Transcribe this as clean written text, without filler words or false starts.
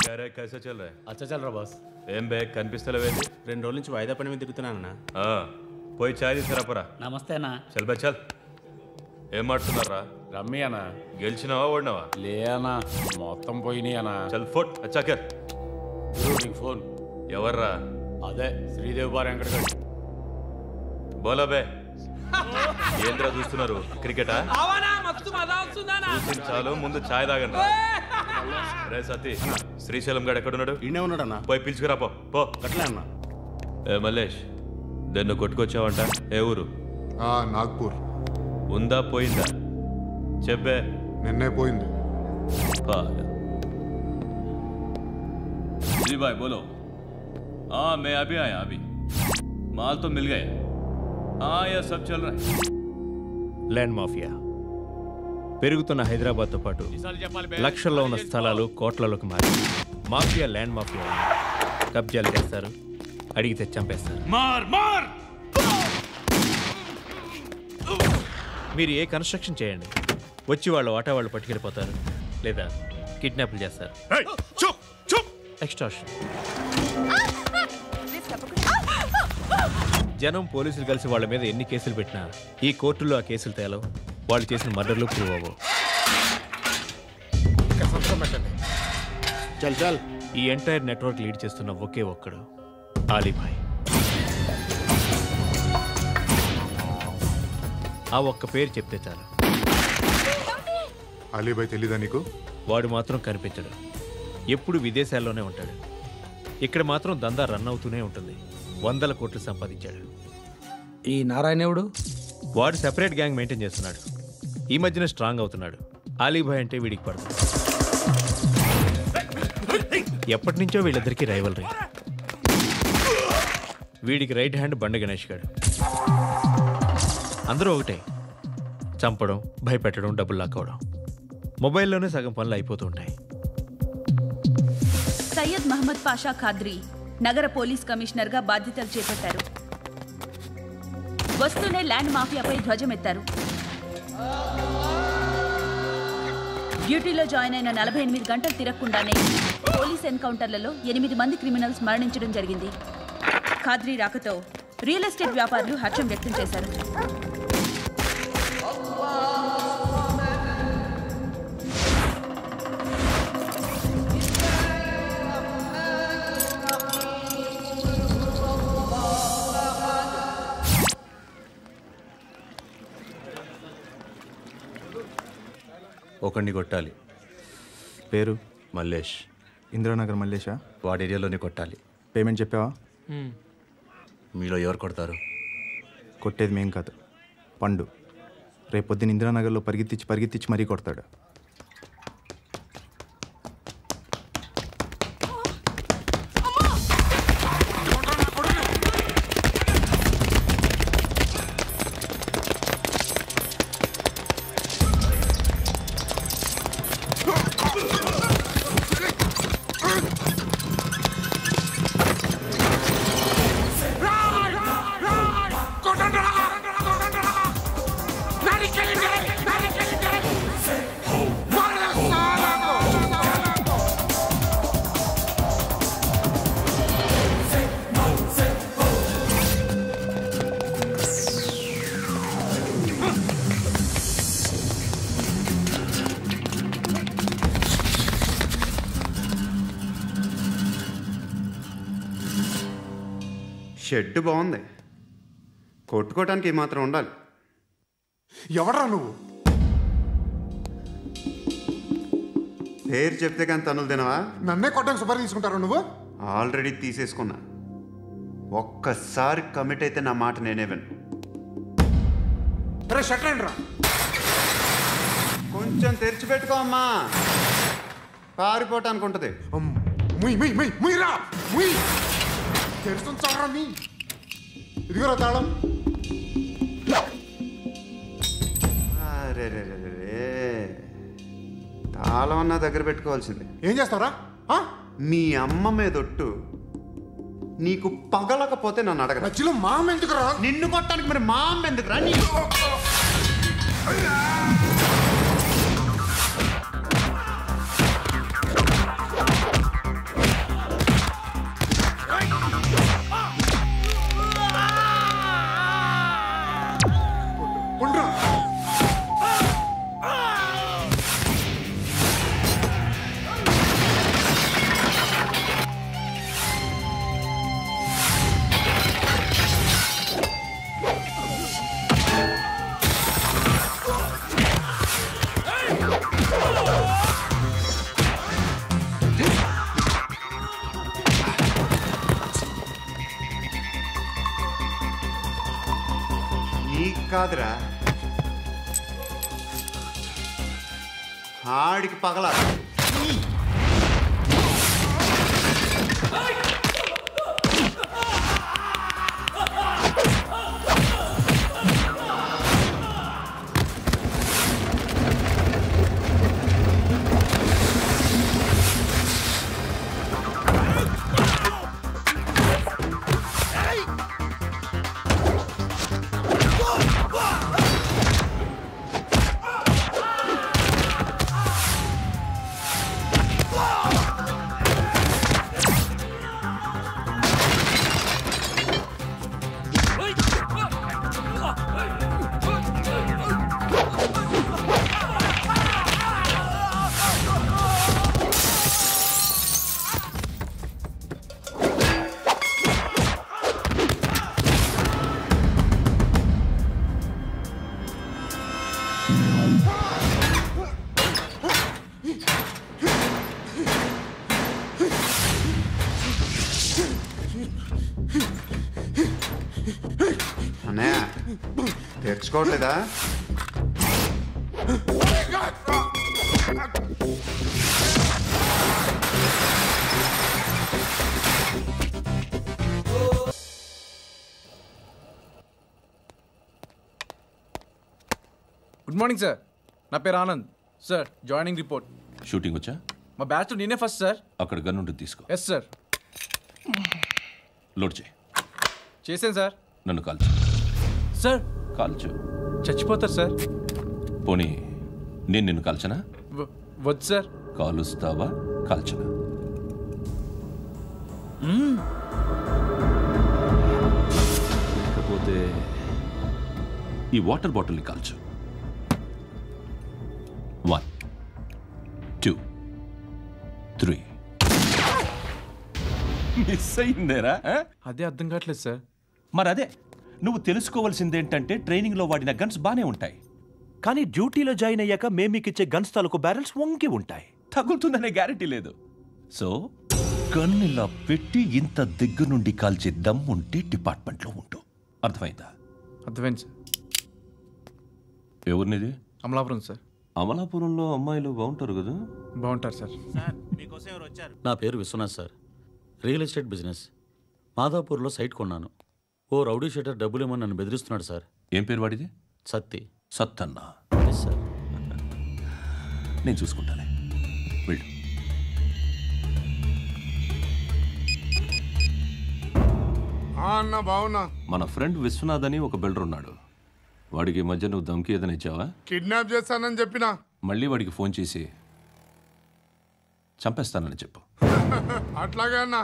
क्या रे कैसा चल रहा है? अच्छा चल रहा बॉस. ఏం బే కనిపిస్తలేవేంటి? 2 రోజుల నుంచి వాయిదా పని మీద తిరుగుతున్నానన్నా. పోయి చాయ్ తీసుకురాపరా. నమస్తే అన్న. చల్ బే చల్. ఏం ఆడుతున్నారా? రమ్మి అన్న. గెలిచినావా ఓడినావా? లే అన్న, మొత్తం పోయినాయి అన్న. చల్ ఫోట్ అచ్చాకర్. నీకు ఫోన్ ఎవర్రా? అదే శ్రీదేవి బార్ వెంకటగడ్. బోలో బే. ఏంద్రా చూస్తున్నారు? క్రికెటా? చాలు ముందు ఛాయ్ తాగండి. రే సతీ, శ్రీశైలం గడు ఎక్కడున్నాడు? ఈయనే ఉన్నాడన్నా. పోయి పిలుచుకురా పో. అట్లే అన్న. ఏ మల్లేష్, దన్ను కొట్టుకొచ్చావంట. ఏ ఊరు? నాగ్పూర్. ఉందా పోయిందా చెప్పే. నిన్నే పోయింది. जी भाई बोलो. हाँ मैं अभी आया अभी. माल तो मिल गया. हाँ यह सब चल रहा है. ల్యాండ్ మాఫియా పెరుగుతున్న హైదరాబాద్తో పాటు లక్షల్లో ఉన్న స్థలాలు కోట్లలోకి మారి మాఫియా ల్యాండ్ మాఫియా కబ్జాలు చేస్తారు, అడిగితే చంపేస్తారు. మీరు ఏ కన్స్ట్రక్షన్ చేయండి, వచ్చి వాళ్ళు వాటా వాళ్ళు పట్టుకెళ్ళిపోతారు, లేదా కిడ్నాప్లు చేస్తారు. ఎక్స్టార్షన్. జనం పోలీసులు కలిసి వాళ్ళ మీద ఎన్ని కేసులు పెట్టినా ఈ కోర్టుల్లో ఆ కేసులు తేలవు. వాళ్ళు చేసిన మర్డర్లు ప్రూవ్ అవ్వవు. చల్ చల్. ఈ ఎంటైర్ నెట్వర్క్ లీడ్ చేస్తున్న ఒకే ఒక్కడు ఆలీభాయ్. ఆ ఒక్క పేరు చెప్తే చాలు. అలీభాయ్ తెలీదా నీకు? వాడు మాత్రం కనిపించడు, ఎప్పుడు విదేశాల్లోనే ఉంటాడు. ఇక్కడ మాత్రం దందా రన్ అవుతూనే ఉంటుంది. 100 కోట్లు సంపాదించాడు. ఈ నారాయణేవుడు వాడు సెపరేట్ గ్యాంగ్ మెయింటైన్ చేస్తున్నాడు. ఈ మధ్యన స్ట్రాంగ్ అవుతున్నాడు. ఆలీభాయ్ అంటే వీడికి పడదు. ఎప్పటి నుంచో వీళ్ళిద్దరికీ రైవల్రీ. వీడికి రైట్ హ్యాండ్ బండ గణేష్ గాడు. అందరూ ఒకటే, చంపడం, భయపెట్టడం, డబ్బులు లాక్కోవడం. మొబైల్లోనే సగం పనులు అయిపోతూ ఉంటాయి. సయ్యద్ మహమ్మద్ పాషా ఖాద్రీ నగర పోలీస్ కమిషనర్గా బాధ్యతలు చేపట్టారు. వస్తూనే ల్యాండ్ మాఫియాపై ధ్వజమెత్తారు. డ్యూటీలో జాయిన్ అయిన 48 గంటలు తిరగకుండానే పోలీస్ ఎన్కౌంటర్లలో 8 మంది క్రిమినల్స్ మరణించడం జరిగింది. ఖాద్రీ రాకతో రియల్ ఎస్టేట్ వ్యాపారులు హర్షం వ్యక్తం చేశారు. ఒకడిని కొట్టాలి. పేరు? మల్లేష్. ఇందిరానగర్ మల్లేషా? వాడి ఏరియాలోనే కొట్టాలి. పేమెంట్ చెప్పావా? మీలో ఎవరు కొడతారు? కొట్టేది మేం కాదు, పండు. రేపొద్దున ఇందిరానగర్లో పరిగెత్తించి మరీ కొడతాడు. షెడ్ బాగుంది, కొట్టుకోవటానికి ఏమాత్రం ఉండాలి. ఎవడ్రా నువ్వు? పేరు చెప్తే కానీ తనులు తినవా? నన్నే కొట్టడానికి సుపారీ తీసుకుంటారా నువ్వు? ఆల్రెడీ తీసేసుకున్నా. ఒక్కసారి కమిట్ అయితే నా మాట నేనే విను. షట్ రా. కొంచెం తెరిచిపెట్టుకో అమ్మా, పారిపోవటానికి ఉంటుంది. తెరుస్తుంచారా నీ? ఇదిగోరా తాళం. అరే తాళం అన్నా దగ్గర పెట్టుకోవాల్సింది. ఏం చేస్తావురా? మీ అమ్మ మీదొట్టు, నీకు పగలకపోతే నన్ను అడగరా. మధ్యలో మా అమ్మ ఎందుకురా? నిన్ను కొట్టడానికి మరి మా అమ్మ ఎందుకురా? కాదురా, ఆడికి పగల. అన్నయ్య తెచ్చుకోవట్లేదా? గుడ్ మార్నింగ్ సార్, నా పేరు Anand sir. Joining report. Shooting వచ్చా? మా బ్యాచ్లో నేనే ఫస్ట్ సార్. అక్కడ గన్ ఉంటుంది, తీసుకో. Yes sir. లోడ్ చేయి. చేశాను సార్. నన్ను కాల్చు. సార్ కాల్చు. చచ్చిపోతారు సార్. పోనీ నేను నిన్ను కాల్చనా? వద్దు సార్. కాలుస్తావా కాల్చనా? లేకపోతే ఈ వాటర్ బాటిల్ని కాల్చు. 1 2 3. మిస్ అయిందేరా? అదే అర్థం కావట్లేదు సార్. మరి అదే నువ్వు తెలుసుకోవాల్సిందేంటంటే ట్రైనింగ్లో వాడిన గన్స్ బానే ఉంటాయి, కానీ డ్యూటీలో జాయిన్ అయ్యాక మేము మీకు ఇచ్చే గన్స్ తాలూకు బ్యారెల్స్ వంగి ఉంటాయి. తగులుతుందనే గ్యారెంటీ లేదు. సో గన్ ఇలా పెట్టి ఇంత దగ్గర నుండి కాల్చే దమ్ ఉంటే డిపార్ట్మెంట్లో ఉంటూ. అర్థమైందా? అర్థమైంది సార్. ఎవరినిది? అమలాపురం సార్. అమలాపురంలో అమ్మాయిలు బాగుంటారు కదా? బాగుంటారు సార్. నా పేరు Vishwanath sir. Real estate business. మాదాపూర్లో సైట్ కొన్నాను. ఓ రౌడీ షెటర్ డబ్బులు ఏమో నన్ను బెదిరిస్తున్నాడు సార్. ఏం పేరు వాడిది? సత్తి. సత్తన్న. Yes sir. నేను చూసుకుంటానే, వెళ్ళు. అన్న బావున్నా. మన ఫ్రెండ్ విశ్వనాథ్ అని ఒక బిల్డర్ ఉన్నాడు. వాడికి ఈ మధ్య నువ్వు దమ్కి ఏదైనా ఇచ్చావా? కిడ్నాప్ చేస్తానని చెప్పినా. మళ్ళీ వాడికి ఫోన్ చేసి చంపేస్తానని చెప్పు. అట్లాగే అన్న.